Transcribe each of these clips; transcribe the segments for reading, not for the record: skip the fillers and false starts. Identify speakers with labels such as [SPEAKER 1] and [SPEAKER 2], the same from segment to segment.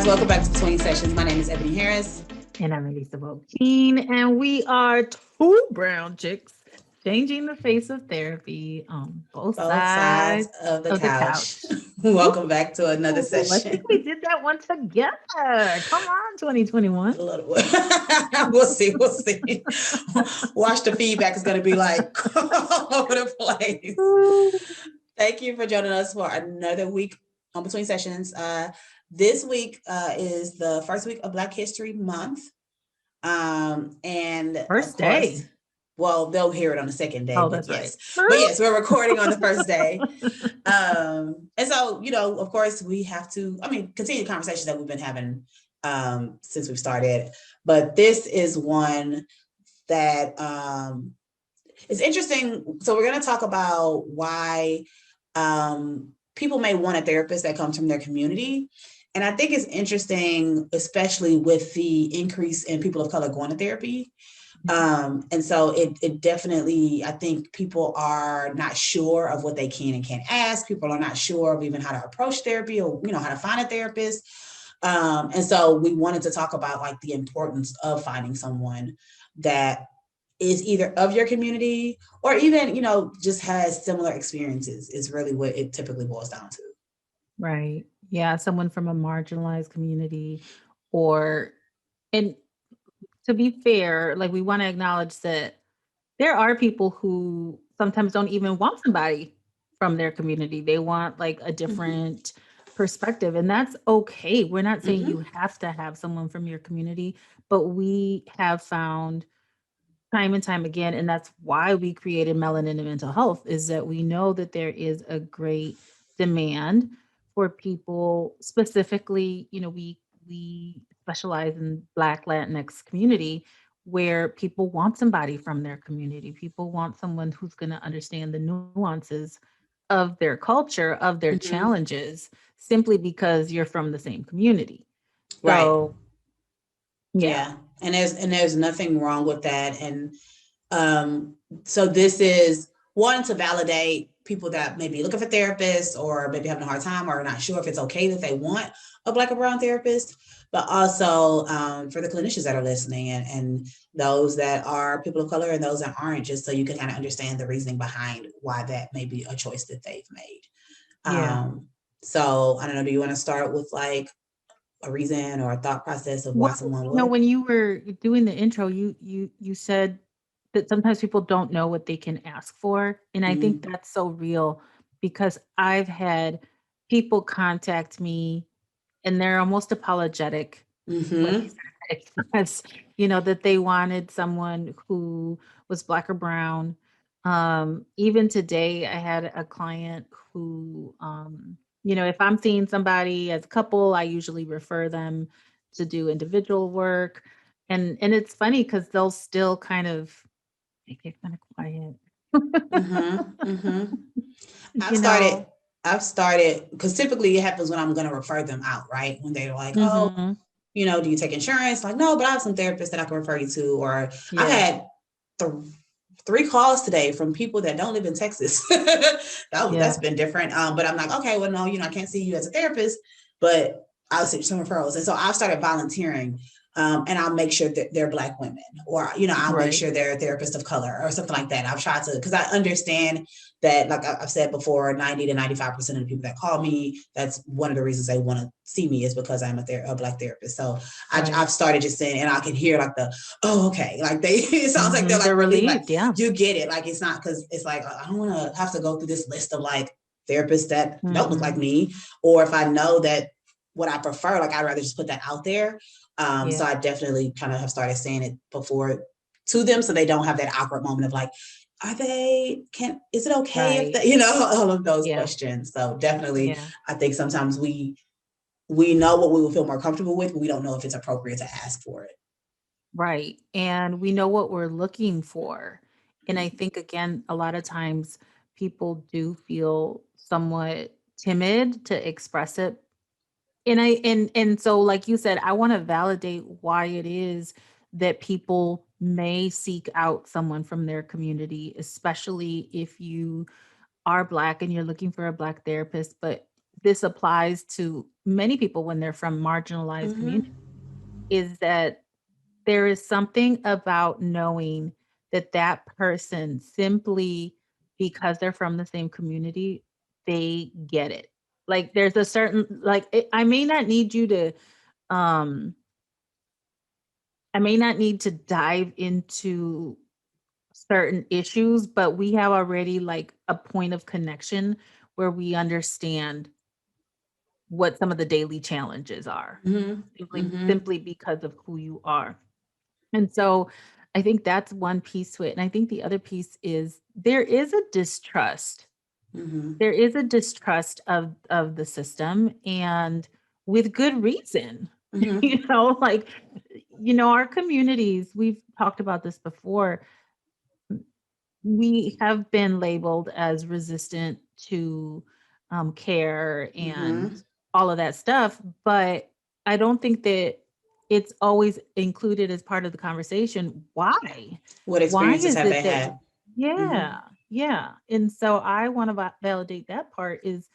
[SPEAKER 1] Welcome back to Between Sessions. My name is Ebony Harris.
[SPEAKER 2] And I'm Elisa Jean, and we are two brown chicks changing the face of therapy on both
[SPEAKER 1] Both sides
[SPEAKER 2] sides
[SPEAKER 1] of the
[SPEAKER 2] of the
[SPEAKER 1] couch.
[SPEAKER 2] couch.
[SPEAKER 1] Welcome back to another
[SPEAKER 2] Ooh, I think
[SPEAKER 1] session.
[SPEAKER 2] we did that one together. Come on, 2021.
[SPEAKER 1] A little we'll see. We'll see. Watch the feedback is going to be like all over the place. Thank you for joining us for another week on Between Sessions. This week is the first week of Black History Month. And
[SPEAKER 2] First
[SPEAKER 1] of course,
[SPEAKER 2] day.
[SPEAKER 1] well, they'll hear it on the second day.
[SPEAKER 2] Oh,
[SPEAKER 1] but
[SPEAKER 2] that's
[SPEAKER 1] yes.
[SPEAKER 2] right.
[SPEAKER 1] But yes, we're recording on the first day. And so, of course, we have to, continue the conversations that we've been having since we've started. But this is one that is interesting. So we're going to talk about why people may want a therapist that comes from their community. And I think it's interesting, especially with the increase in people of color going to therapy. And so it definitely, I think people are not sure of what they can and can't ask. People are not sure of even how to approach therapy or, how to find a therapist. And so we wanted to talk about like the importance of finding someone that is either of your community or even, just has similar experiences is really what it typically boils down to.
[SPEAKER 2] Right. Yeah, someone from a marginalized community and to be fair, like we want to acknowledge that there are people who sometimes don't even want somebody from their community. They want like a different perspective, and that's okay. We're not saying you have to have someone from your community, but we have found time and time again, and that's why we created Melanin and Mental Health, is that we know that there is a great demand for people specifically, we specialize in Black Latinx community where people want somebody from their community. People want someone who's going to understand the nuances of their culture, of their challenges, simply because you're from the same community.
[SPEAKER 1] Right.
[SPEAKER 2] So, yeah.
[SPEAKER 1] And there's nothing wrong with that. And so this is one to validate people that may be looking for therapists or maybe having a hard time or not sure if it's okay that they want a Black or brown therapist, but also for the clinicians that are listening and those that are people of color and those that aren't, just so you can kind of understand the reasoning behind why that may be a choice that they've made. So I don't know, do you want to start with like a reason or a thought process of why someone would?
[SPEAKER 2] When you were doing the intro, you said that sometimes people don't know what they can ask for, and I think that's so real because I've had people contact me and they're almost apologetic when they express, that they wanted someone who was Black or brown. Even today, I had a client who, if I'm seeing somebody as a couple, I usually refer them to do individual work. And it's funny because they'll still kind of get kind of quiet.
[SPEAKER 1] I've started because typically it happens when I'm going to refer them out, right? When they're like, oh, do you take insurance? Like, no, but I have some therapists that I can refer you to. Or I've had 3 calls today from people that don't live in Texas. That's been different. But I'm like, okay, well, no, I can't see you as a therapist, but I'll send you some referrals. And so I've started volunteering. And I'll make sure that they're Black women, or, I'll make sure they're a therapist of color or something like that. I've tried to, because I understand that, like I've said before, 90 to 95% of the people that call me, that's one of the reasons they want to see me is because I'm a Black therapist. So I've started just saying, and I can hear like oh, okay. Like it sounds like they're like relieved. Like, you get it. Like, it's not, because it's like, I don't want to have to go through this list of like therapists that don't look like me. Or if I know that what I prefer, like I'd rather just put that out there. So I definitely kind of have started saying it before to them so they don't have that awkward moment of like, is it okay if all of those questions. So definitely, I think sometimes we know what we will feel more comfortable with, but we don't know if it's appropriate to ask for it.
[SPEAKER 2] Right. And we know what we're looking for. And I think, again, a lot of times people do feel somewhat timid to express it. And so, like you said, I want to validate why it is that people may seek out someone from their community, especially if you are Black and you're looking for a Black therapist. But this applies to many people when they're from marginalized communities, is that there is something about knowing that that person, simply because they're from the same community, they get it. Like there's a certain, like I may not need you to, um I may not need to dive into certain issues, but we have already like a point of connection where we understand what some of the daily challenges are, simply because of who you are. And so I think that's one piece to it. And I think the other piece is there is a distrust. There is a distrust of the system, and with good reason. Like, our communities, we've talked about this before, we have been labeled as resistant to care and all of that stuff, but I don't think that it's always included as part of the conversation. Why?
[SPEAKER 1] What
[SPEAKER 2] Why
[SPEAKER 1] experiences
[SPEAKER 2] is
[SPEAKER 1] have
[SPEAKER 2] it
[SPEAKER 1] they
[SPEAKER 2] that?
[SPEAKER 1] had?
[SPEAKER 2] Yeah, yeah. And so I want to validate that part is,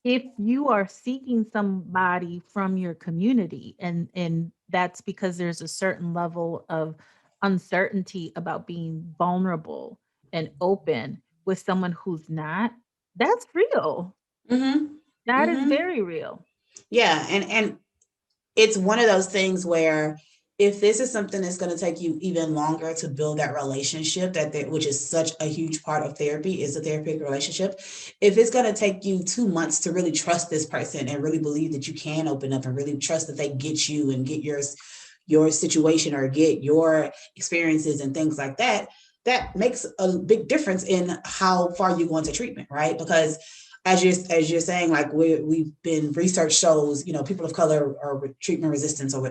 [SPEAKER 2] if you are seeking somebody from your community, and that's because there's a certain level of uncertainty about being vulnerable and open with someone who's not, that's real. That is very real.
[SPEAKER 1] Yeah, and it's one of those things where if this is something that's going to take you even longer to build that relationship, which is such a huge part of therapy, is a therapeutic relationship. If it's going to take you 2 months to really trust this person and really believe that you can open up and really trust that they get you and get your situation or get your experiences and things like that, that makes a big difference in how far you go into treatment, right? Because as you're saying, like we've been, research shows, people of color are treatment resistant or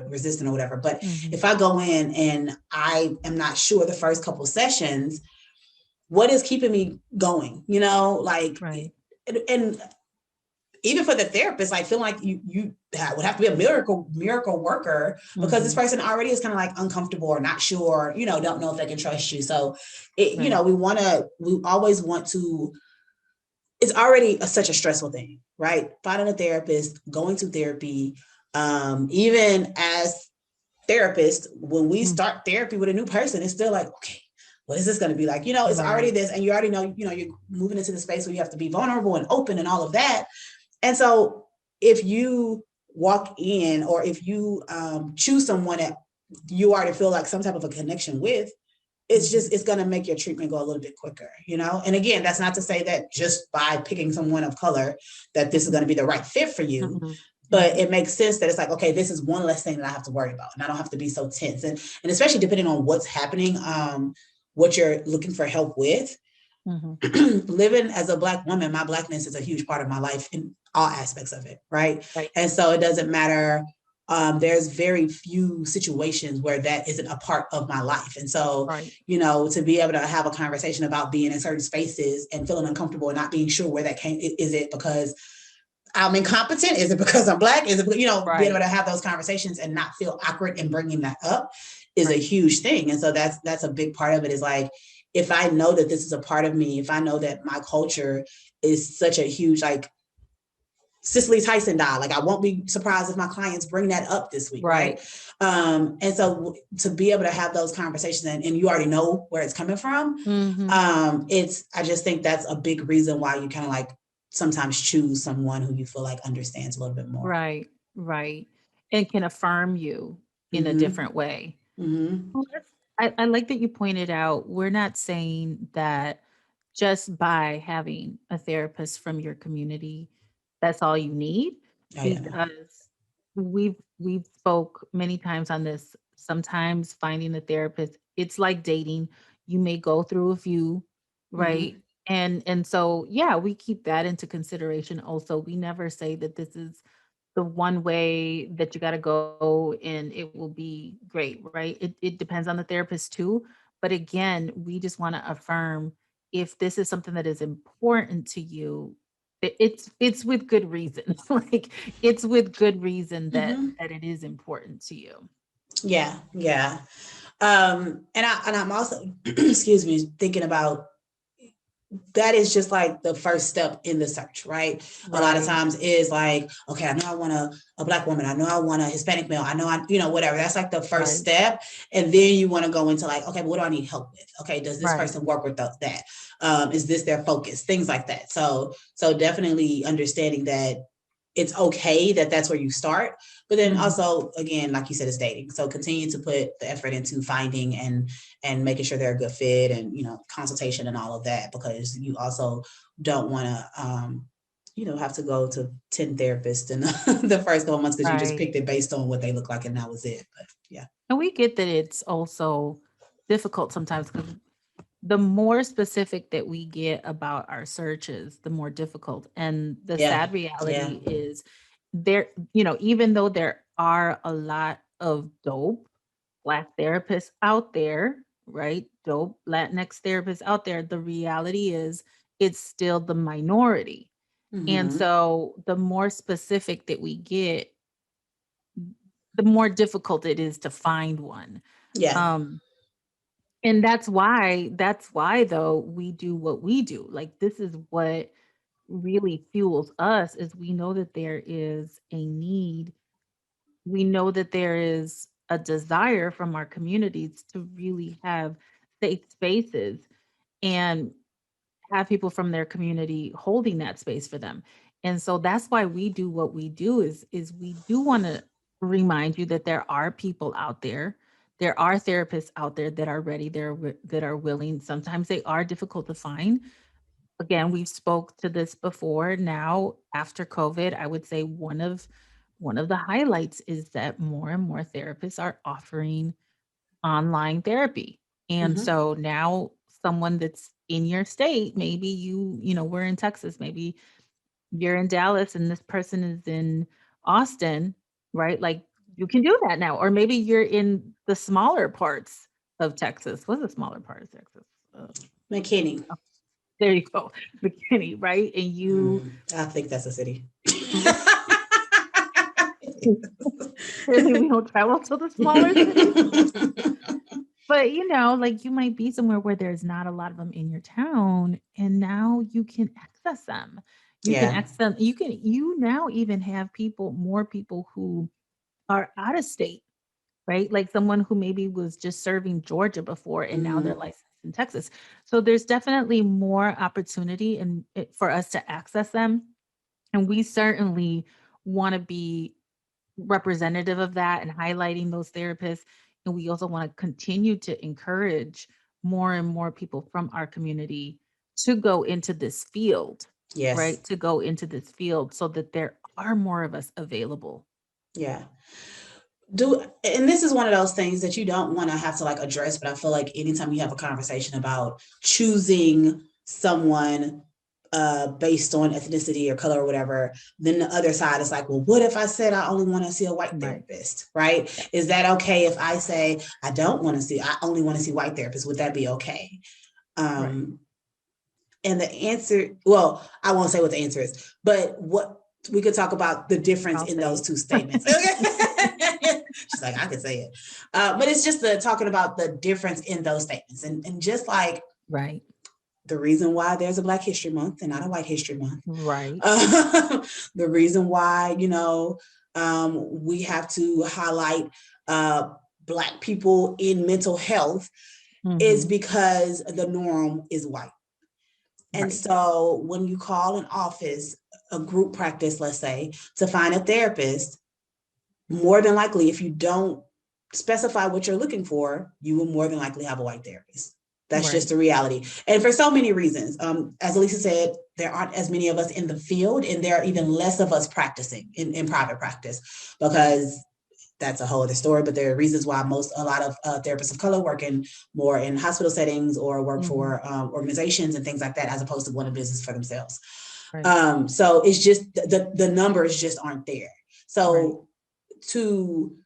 [SPEAKER 1] whatever. But if I go in and I am not sure the first couple of sessions, what is keeping me going?
[SPEAKER 2] Right.
[SPEAKER 1] And even for the therapist, I feel like you would have to be a miracle worker, because this person already is kind of like uncomfortable or not sure, don't know if they can trust you. So, we always want to. It's already such a stressful thing, right? Finding a therapist, going to therapy, even as therapists, when we start therapy with a new person, it's still like, okay, what is this going to be like? It's already this, and you already know, you're moving into the space where you have to be vulnerable and open and all of that. And so if you walk in, or if you choose someone that you already feel like some type of a connection with, it's going to make your treatment go a little bit quicker, And again, that's not to say that just by picking someone of color that this is going to be the right fit for you. But it makes sense that it's like, okay, this is one less thing that I have to worry about, and I don't have to be so tense. And especially depending on what's happening, what you're looking for help with. Living as a Black woman, my Blackness is a huge part of my life in all aspects of it, right? And so it doesn't matter. There's very few situations where that isn't a part of my life. And so, to be able to have a conversation about being in certain spaces and feeling uncomfortable and not being sure where that came, is it because I'm incompetent? Is it because I'm Black? Is it, being able to have those conversations and not feel awkward in bringing that up is a huge thing. And so that's a big part of it, is like, if I know that this is a part of me, if I know that my culture is such a huge, like, Cicely Tyson died, like, I won't be surprised if my clients bring that up this week, right? And so to be able to have those conversations, and you already know where it's coming from, I just think that's a big reason why you kind of like sometimes choose someone who you feel like understands a little bit more.
[SPEAKER 2] Right. And can affirm you in a different way. Well, I like that you pointed out, we're not saying that just by having a therapist from your community, that's all you need, because we've spoke many times on this. Sometimes finding a therapist, it's like dating. You may go through a few, right? And so, yeah, we keep that into consideration also. We never say that this is the one way that you got to go and it will be great, right? It depends on the therapist too. But again, we just want to affirm, if this is something that is important to you, it's with good reason. Like, it's with good reason that it is important to you.
[SPEAKER 1] Yeah. And I'm also, excuse me, thinking about that is just like the first step in the search, right? A lot of times is like, okay, I know I want a Black woman. I know I want a Hispanic male. I know whatever. That's like the first step. And then you want to go into like, okay, but what do I need help with? Okay, does this person work with that? Is this their focus? Things like that. So definitely understanding that it's okay that that's where you start, but then also, again, like you said, it's dating. So continue to put the effort into finding and making sure they're a good fit, and consultation and all of that, because you also don't want to have to go to 10 therapists in the first couple of months because you just picked it based on what they look like and that was it. But yeah,
[SPEAKER 2] and we get that it's also difficult sometimes because the more specific that we get about our searches, the more difficult. And the sad reality is there, even though there are a lot of dope Black therapists out there, right? Dope Latinx therapists out there, the reality is it's still the minority. And so the more specific that we get, the more difficult it is to find one.
[SPEAKER 1] Yeah.
[SPEAKER 2] And that's why though we do what we do. Like this is what really fuels us is we know that there is a need. We know that there is a desire from our communities to really have safe spaces and have people from their community holding that space for them. And so that's why we do what we do is we do want to remind you that there are people out there. There are therapists out there that are ready, that are willing. Sometimes they are difficult to find. Again, we've spoke to this before. Now, after COVID, I would say one of the highlights is that more and more therapists are offering online therapy. And so now someone that's in your state, maybe we're in Texas, maybe you're in Dallas and this person is in Austin, right? Like you can do that now. Or maybe you're in the smaller parts of Texas. What's the smaller part of Texas?
[SPEAKER 1] McKinney.
[SPEAKER 2] Oh, there you go. McKinney, right? And you
[SPEAKER 1] I think that's a city.
[SPEAKER 2] Clearly we don't travel to the smaller cities. But like you might be somewhere where there's not a lot of them in your town, and now you can access them. You can access them. You now even have more people who are out of state, right? Like someone who maybe was just serving Georgia before and now they're licensed in Texas. So there's definitely more opportunity for us to access them. And we certainly want to be representative of that and highlighting those therapists. And we also want to continue to encourage more and more people from our community to go into this field, right? To go into this field so that there are more of us available.
[SPEAKER 1] Yeah. And this is one of those things that you don't want to have to like address, but I feel like anytime you have a conversation about choosing someone based on ethnicity or color or whatever, then the other side is like, well, what if I said I only want to see a white therapist, right? Is that okay if I say I only want to see white therapists? Would that be okay? And the answer, well, I won't say what the answer is, but what we could talk about the difference in those two statements. She's like, I could say it. But it's just talking about the difference in those statements. And just like the reason why there's a Black History Month and not a White History Month.
[SPEAKER 2] Right.
[SPEAKER 1] The reason why, we have to highlight Black people in mental health is because the norm is white. And so when you call an office, a group practice, let's say, to find a therapist, more than likely, if you don't specify what you're looking for, you will more than likely have a white therapist. That's just the reality. And for so many reasons. As Elisa said, there aren't as many of us in the field, and there are even less of us practicing in private practice, because that's a whole other story. But there are reasons why a lot of therapists of color work more in hospital settings or work for organizations and things like that, as opposed to going to business for themselves. So it's just the numbers just aren't there. So to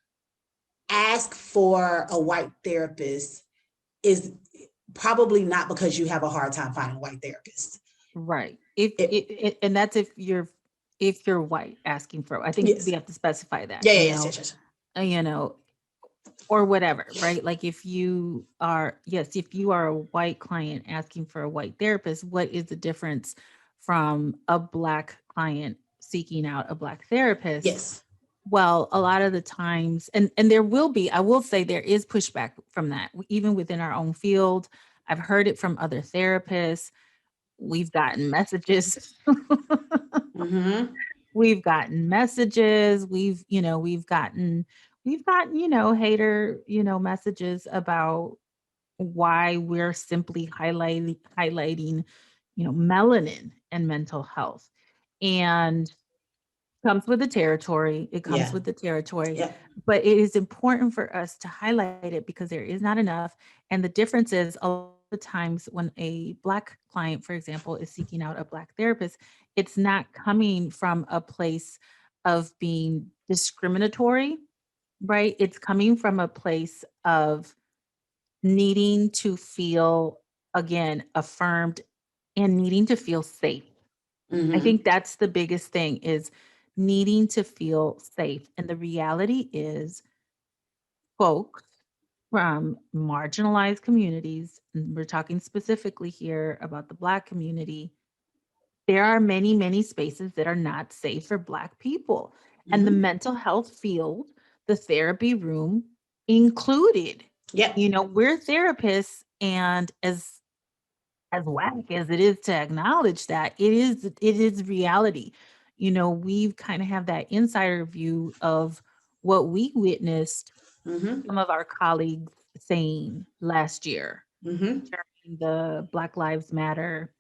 [SPEAKER 1] ask for a white therapist is probably not because you have a hard time finding a white therapist.
[SPEAKER 2] Right. And that's if you're white asking for, I think we have to specify that.
[SPEAKER 1] Yes.
[SPEAKER 2] You know, or whatever, right? Like if you are, yes, if you are a white client asking for a white therapist, what is the difference from a black client seeking out a black therapist?
[SPEAKER 1] Yes.
[SPEAKER 2] Well, a lot of the times, and there will be, I will say there is pushback from that, even within our own field. I've heard it from other therapists. We've gotten messages.
[SPEAKER 1] Mm-hmm.
[SPEAKER 2] We've gotten messages. We've gotten, hater, messages about why we're simply highlighting, melanin and mental health. And comes with the territory. It comes
[SPEAKER 1] Yeah.
[SPEAKER 2] with the territory.
[SPEAKER 1] Yeah.
[SPEAKER 2] But it is important for us to highlight it because there is not enough. And the difference is a lot of times when a black client, for example, is seeking out a black therapist, it's not coming from a place of being discriminatory, right? It's coming from a place of needing to feel, again, affirmed and needing to feel safe. I
[SPEAKER 1] Mm-hmm.
[SPEAKER 2] think that's the biggest thing is needing to feel safe. And the reality is folks from marginalized communities, and we're talking specifically here about the Black community, there are many, many spaces that are not safe for Black people. And the
[SPEAKER 1] Mm-hmm.
[SPEAKER 2] mental health field, the therapy room included.
[SPEAKER 1] Yep.
[SPEAKER 2] We're therapists, and as whack as it is to acknowledge that, it is reality. We kind of have that insider view of what we witnessed
[SPEAKER 1] Mm-hmm.
[SPEAKER 2] some of our colleagues saying last year
[SPEAKER 1] Mm-hmm.
[SPEAKER 2] during the Black Lives Matter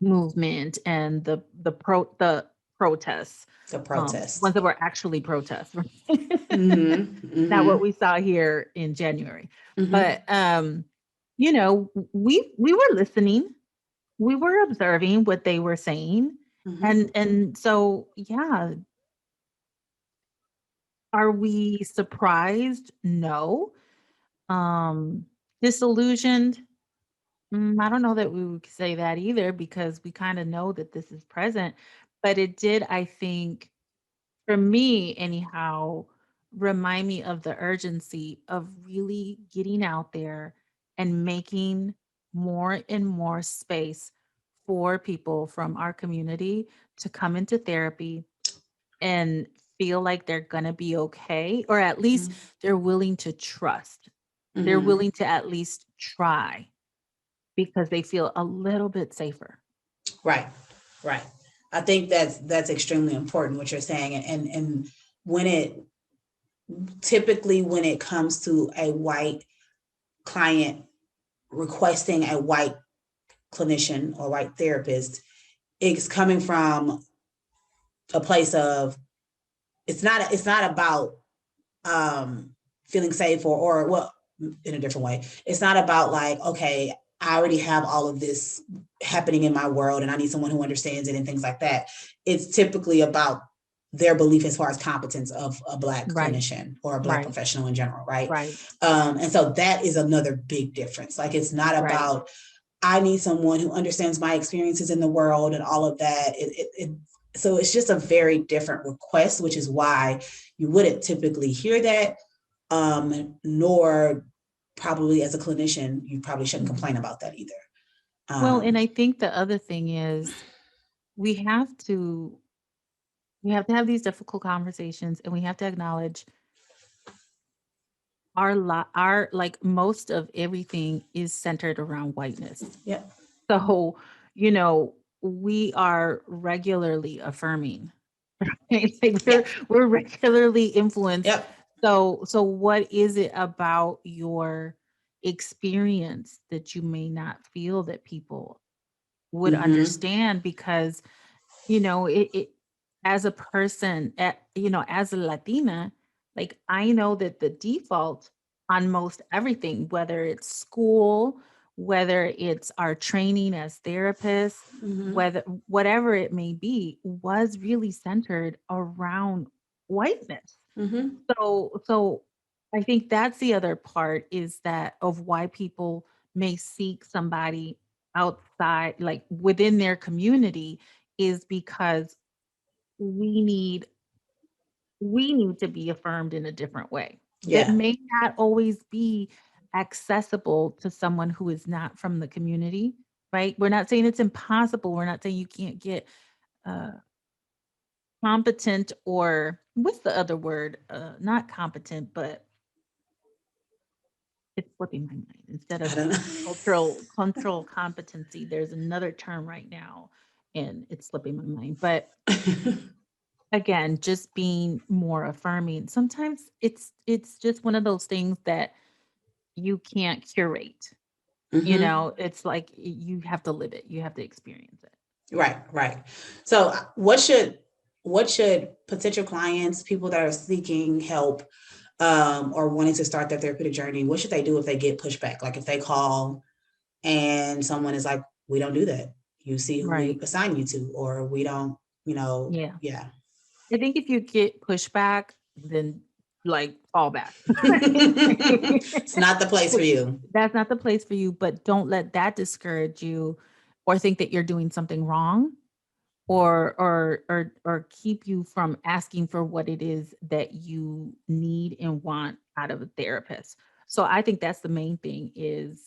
[SPEAKER 2] movement and the protests,
[SPEAKER 1] The
[SPEAKER 2] ones
[SPEAKER 1] protest.
[SPEAKER 2] that were actually protests,
[SPEAKER 1] Mm-hmm.
[SPEAKER 2] not what
[SPEAKER 1] Mm-hmm.
[SPEAKER 2] we saw here in January.
[SPEAKER 1] Mm-hmm.
[SPEAKER 2] But we were listening, we were observing what they were saying.
[SPEAKER 1] Mm-hmm.
[SPEAKER 2] And so, yeah, are we surprised? No. Um, Disillusioned? I don't know that we would say that either because we kind of know that this is present. But it did, I think, for me anyhow, remind me of the urgency of really getting out there and making more and more space for people from our community to come into therapy and feel like they're going to be okay, or at least they're willing to trust. They're
[SPEAKER 1] Mm-hmm.
[SPEAKER 2] willing to at least try because they feel a little bit safer.
[SPEAKER 1] Right. Right. I think that's extremely important what you're saying, and when it typically when it comes to a white client requesting a white clinician or white therapist, it's coming from a place of it's not about feeling safe or well, in a different way, it's not about like, okay, I already have all of this happening in my world and I need someone who understands it and things like that. It's typically about their belief as far as competence of a black
[SPEAKER 2] Right.
[SPEAKER 1] clinician or a black
[SPEAKER 2] Right.
[SPEAKER 1] professional in general, right?
[SPEAKER 2] Right.
[SPEAKER 1] And so that is another big difference. Like it's not
[SPEAKER 2] Right.
[SPEAKER 1] about I need someone who understands my experiences in the world and all of that. So it's just a very different request, which is why you wouldn't typically hear that, nor probably as a clinician, you probably shouldn't
[SPEAKER 2] Mhm.
[SPEAKER 1] complain about that either.
[SPEAKER 2] Well, and
[SPEAKER 1] Um,
[SPEAKER 2] I think the other thing is we have to we have to have these difficult conversations and we have to acknowledge our like most of everything is centered around whiteness.
[SPEAKER 1] yeah.
[SPEAKER 2] So, you know, we are regularly affirming. Right? Like we're
[SPEAKER 1] Yep.
[SPEAKER 2] we're regularly influenced.
[SPEAKER 1] Yep.
[SPEAKER 2] So what is it about your experience that you may not feel that people would
[SPEAKER 1] Mm-hmm.
[SPEAKER 2] understand? Because it as a person, as a Latina, like I know that the default on most everything, whether it's school, whether it's our training as therapists,
[SPEAKER 1] Mm-hmm.
[SPEAKER 2] whether whatever it may be, was really centered around whiteness.
[SPEAKER 1] Mm-hmm.
[SPEAKER 2] So I think that's the other part is that of why people may seek somebody outside, like within their community, is because we need we need to be affirmed in a different way. that
[SPEAKER 1] Yeah.
[SPEAKER 2] may not always be accessible to someone who is not from the community, right? We're not saying it's impossible. We're not saying you can't get uh, competent, or what's the other word? Not competent, but it's slipping my mind. Instead
[SPEAKER 1] I
[SPEAKER 2] of
[SPEAKER 1] don't
[SPEAKER 2] cultural competency, there's another term right now, and it's slipping my mind. But
[SPEAKER 1] know.
[SPEAKER 2] again, just being more affirming. Sometimes it's just one of those things that you can't curate.
[SPEAKER 1] Hmm.
[SPEAKER 2] It's like you have to live it. You have to experience it.
[SPEAKER 1] Right, right. So what should potential clients, people that are seeking help, or wanting to start their therapeutic journey, what should they do if they get pushback? Like if they call and someone is like, we don't do that. You see who we
[SPEAKER 2] Right.
[SPEAKER 1] assign you to, or we don't,
[SPEAKER 2] Yeah.
[SPEAKER 1] yeah.
[SPEAKER 2] I think if you get pushback, then like fall back.
[SPEAKER 1] It's not the place for you.
[SPEAKER 2] That's not the place for you, but don't let that discourage you or think that you're doing something wrong, or keep you from asking for what it is that you need and want out of a therapist. So I think that's the main thing, is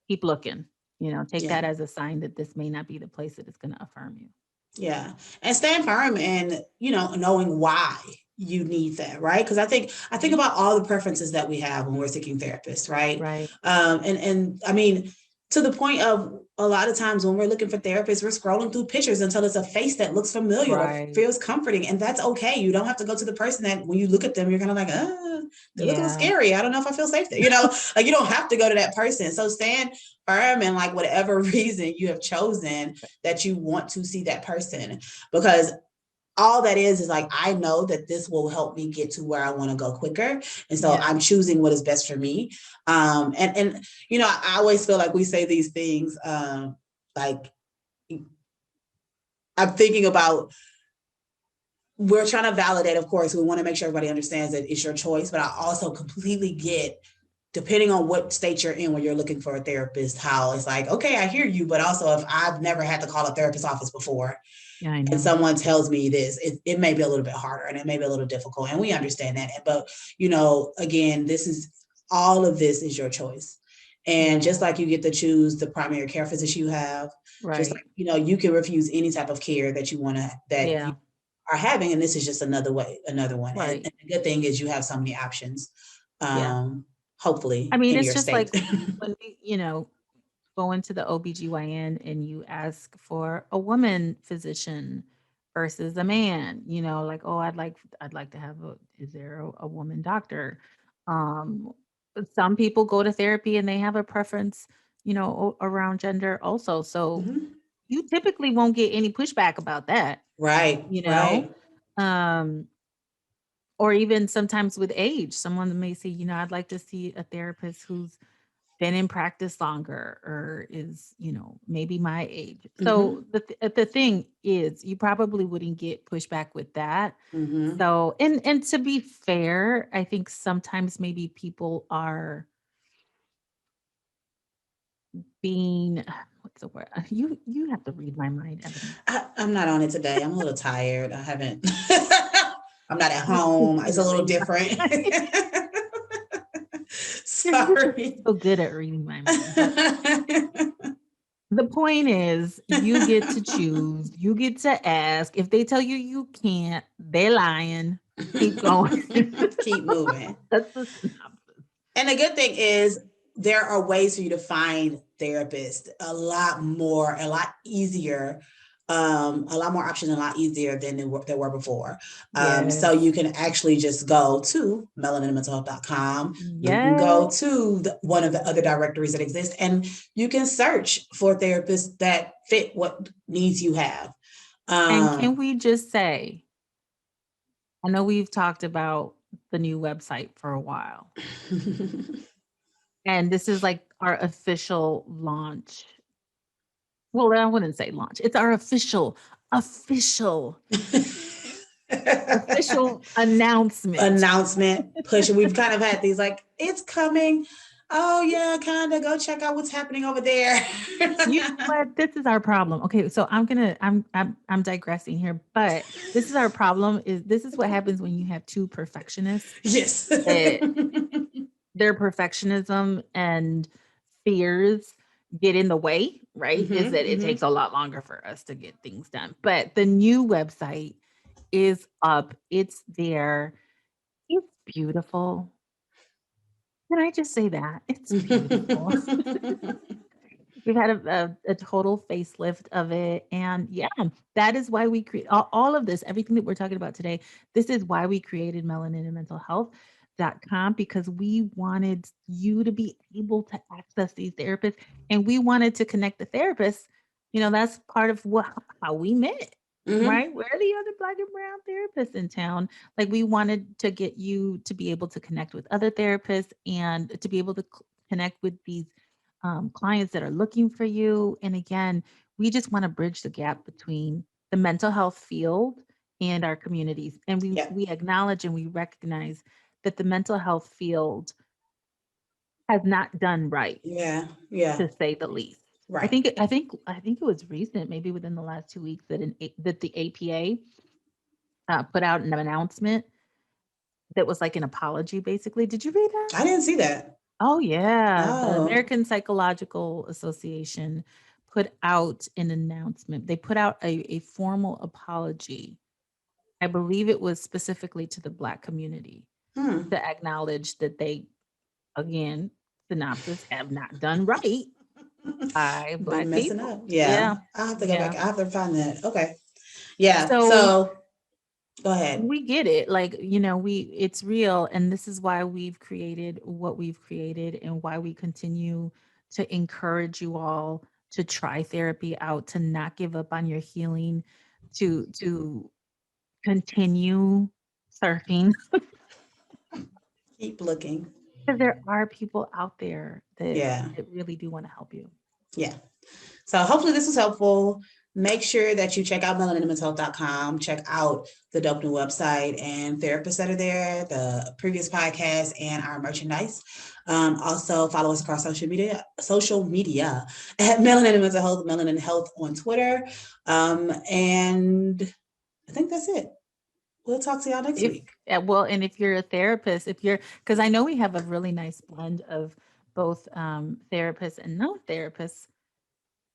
[SPEAKER 2] keep looking. Take
[SPEAKER 1] Yeah.
[SPEAKER 2] that as a sign that this may not be the place that is going to affirm you.
[SPEAKER 1] Yeah. And stand firm and, knowing why you need that, right? Because I think
[SPEAKER 2] Mhm.
[SPEAKER 1] about all the preferences that we have when we're seeking therapists, right?
[SPEAKER 2] Right.
[SPEAKER 1] And I mean, to the point of a lot of times when we're looking for therapists, we're scrolling through pictures until it's a face that looks familiar, that
[SPEAKER 2] Right.
[SPEAKER 1] feels comforting. And that's okay. You don't have to go to the person that when you look at them, you're kind of like, they look a little
[SPEAKER 2] Yeah.
[SPEAKER 1] scary. I don't know if I feel safe there. Like you don't have to go to that person. So stand firm and like whatever reason you have chosen that you want to see that person, because all that is like, I know that this will help me get to where I want to go quicker. And so
[SPEAKER 2] Yeah.
[SPEAKER 1] I'm choosing what is best for me. And I always feel like we say these things, like I'm thinking about, we're trying to validate, of course, we want to make sure everybody understands that it's your choice, but I also completely get, depending on what state you're in when you're looking for a therapist, how it's like, okay, I hear you, but also if I've never had to call a therapist office before,
[SPEAKER 2] Yeah, I
[SPEAKER 1] and
[SPEAKER 2] know.
[SPEAKER 1] someone tells me this, it may be a little bit harder and it may be a little difficult. And we understand that. But, again, all of this is your choice. And just
[SPEAKER 2] Yeah.
[SPEAKER 1] like you get to choose the primary care physician you have, just like,
[SPEAKER 2] Right.
[SPEAKER 1] you can refuse any type of care that you want to, that you
[SPEAKER 2] Yeah.
[SPEAKER 1] are having. And this is just another one. And
[SPEAKER 2] Right.
[SPEAKER 1] the good thing is you have so many options,
[SPEAKER 2] Yeah. I
[SPEAKER 1] hopefully
[SPEAKER 2] mean,
[SPEAKER 1] in
[SPEAKER 2] it's
[SPEAKER 1] your
[SPEAKER 2] just
[SPEAKER 1] state.
[SPEAKER 2] like when we, go into the OBGYN and you ask for a woman physician versus a man, like, oh, I'd like to have is there a woman doctor? Um, but some people go to therapy and they have a preference, around gender also. So
[SPEAKER 1] Mhm.
[SPEAKER 2] you typically won't get any pushback about that,
[SPEAKER 1] Right,
[SPEAKER 2] you know?
[SPEAKER 1] right.
[SPEAKER 2] Um, or even sometimes with age, someone may say, I'd like to see a therapist who's been in practice longer, or is, maybe my age.
[SPEAKER 1] Mm-hmm.
[SPEAKER 2] So the thing is, you probably wouldn't get pushback with that.
[SPEAKER 1] Mm-hmm.
[SPEAKER 2] So, and to be fair, I think sometimes maybe people are being, what's the word? You have to read my mind, Ebony.
[SPEAKER 1] I'm not on it today. I'm a little tired. I haven't. I'm not at
[SPEAKER 2] You
[SPEAKER 1] home. It's a
[SPEAKER 2] can't
[SPEAKER 1] little
[SPEAKER 2] read my
[SPEAKER 1] different.
[SPEAKER 2] mind. You're
[SPEAKER 1] Sorry.
[SPEAKER 2] so good at reading my mind, but the point is, you get to choose, you get to ask. If they tell you you can't, they're lying. Keep going.
[SPEAKER 1] Keep moving.
[SPEAKER 2] That's the synopsis.
[SPEAKER 1] And the good thing is, there are ways for you to find therapists a lot easier, a lot more options, a lot easier than there were before. So
[SPEAKER 2] Yes.
[SPEAKER 1] you can actually just go to melaninmentalhealth.com. You can go
[SPEAKER 2] Yes.
[SPEAKER 1] to one of the other directories that exist, and you can search for therapists that fit what needs you have.
[SPEAKER 2] And can
[SPEAKER 1] Um,
[SPEAKER 2] we just say, I know we've talked about the new website for a while, and this is like our official launch. Well, I wouldn't say launch. It's our official, official announcement.
[SPEAKER 1] announcement push. We've kind of had these like, it's coming. oh yeah, kind of go check out what's happening over there.
[SPEAKER 2] You know what? This is our problem. Okay, so I'm digressing here, but this is our problem. This is what happens when you have two perfectionists.
[SPEAKER 1] Yes.
[SPEAKER 2] That their perfectionism and fears get in the way, right? Is that it takes a lot longer for us to get things done. But the new website is up. It's there. It's beautiful. Can I just say that? It's beautiful. We've had a total facelift of it. And yeah, that is why we create all of this, everything that we're talking about today. This is why we created Melanin and Mental Health.com, because we wanted you to be able to access these therapists, and we wanted to connect the therapists. You know, that's part of how we met. Right? Where are the other Black and brown therapists in town? Like, we wanted to get you to be able to connect with other therapists and to be able to connect with these clients that are looking for you. And again, we just want to bridge the gap between the mental health field and our communities. And we acknowledge and we recognize that the mental health field has not done right.
[SPEAKER 1] Yeah.
[SPEAKER 2] To say the least.
[SPEAKER 1] Right.
[SPEAKER 2] I think it was recent, maybe within the last 2 weeks, that the APA put out an announcement that was like an apology, basically. Did you read that?
[SPEAKER 1] I didn't see that.
[SPEAKER 2] Oh yeah, the American Psychological Association put out an announcement. They put out a formal apology. I believe it was specifically to the Black community to acknowledge that they, again, synopsis, have not done right by Black
[SPEAKER 1] Been messing
[SPEAKER 2] people.
[SPEAKER 1] up. Yeah. I have to go back. I have to find that. Okay. Yeah. So go ahead.
[SPEAKER 2] We get it. Like, you know, it's real. And this is why we've created what we've created, and why we continue to encourage you all to try therapy out, to not give up on your healing, to continue surfing.
[SPEAKER 1] Keep looking.
[SPEAKER 2] Because there are people out there that really do want to help you.
[SPEAKER 1] Yeah. So hopefully this was helpful. Make sure that you check out melaninandmentalhealth.com. Check out the dope new website and therapists that are there, the previous podcast, and our merchandise. Also follow us across social media at Melanin and Mental Health, Melanin Health on Twitter. And I think that's it. We'll talk to y'all next week.
[SPEAKER 2] Well, and if you're a therapist, because I know we have a really nice blend of both therapists and non-therapists.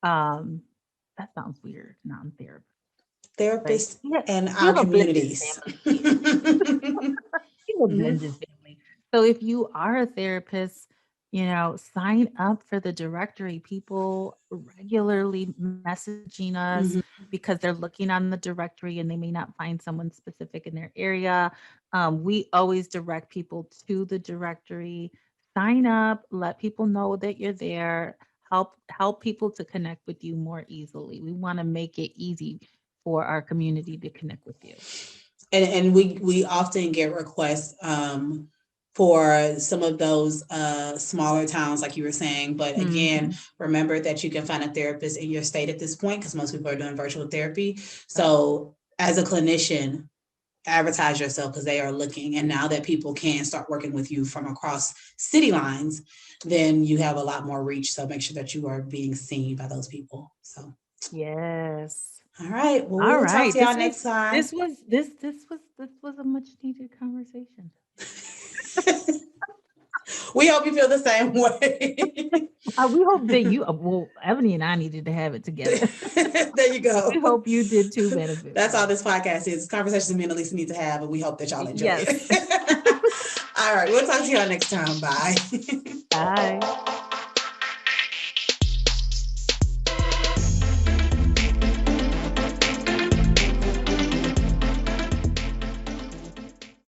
[SPEAKER 2] That sounds weird, non-therapist.
[SPEAKER 1] Therapists and our communities.
[SPEAKER 2] We have a blended family. So if you are a therapist, you know, sign up for the directory. People regularly messaging us because they're looking on the directory and they may not find someone specific in their area. We always direct people to the directory. Sign up, let people know that you're there. Help people to connect with you more easily. We want to make it easy for our community to connect with you.
[SPEAKER 1] And we often get requests for some of those smaller towns, like you were saying. But again, remember that you can find a therapist in your state at this point, because most people are doing virtual therapy. So as a clinician, advertise yourself, because they are looking. And now that people can start working with you from across city lines, then you have a lot more reach. So make sure that you are being seen by those people. So
[SPEAKER 2] yes.
[SPEAKER 1] All right. Well, we'll talk to y'all next time.
[SPEAKER 2] This was a much needed conversation.
[SPEAKER 1] We hope you feel the same way.
[SPEAKER 2] We hope that Eboni and I needed to have it together.
[SPEAKER 1] There you go.
[SPEAKER 2] We hope you did too, benefit.
[SPEAKER 1] That's all this podcast is. Conversations me and Elisa need to have, and we hope that y'all enjoy it. All right. We'll talk to y'all next time. Bye.
[SPEAKER 2] Bye.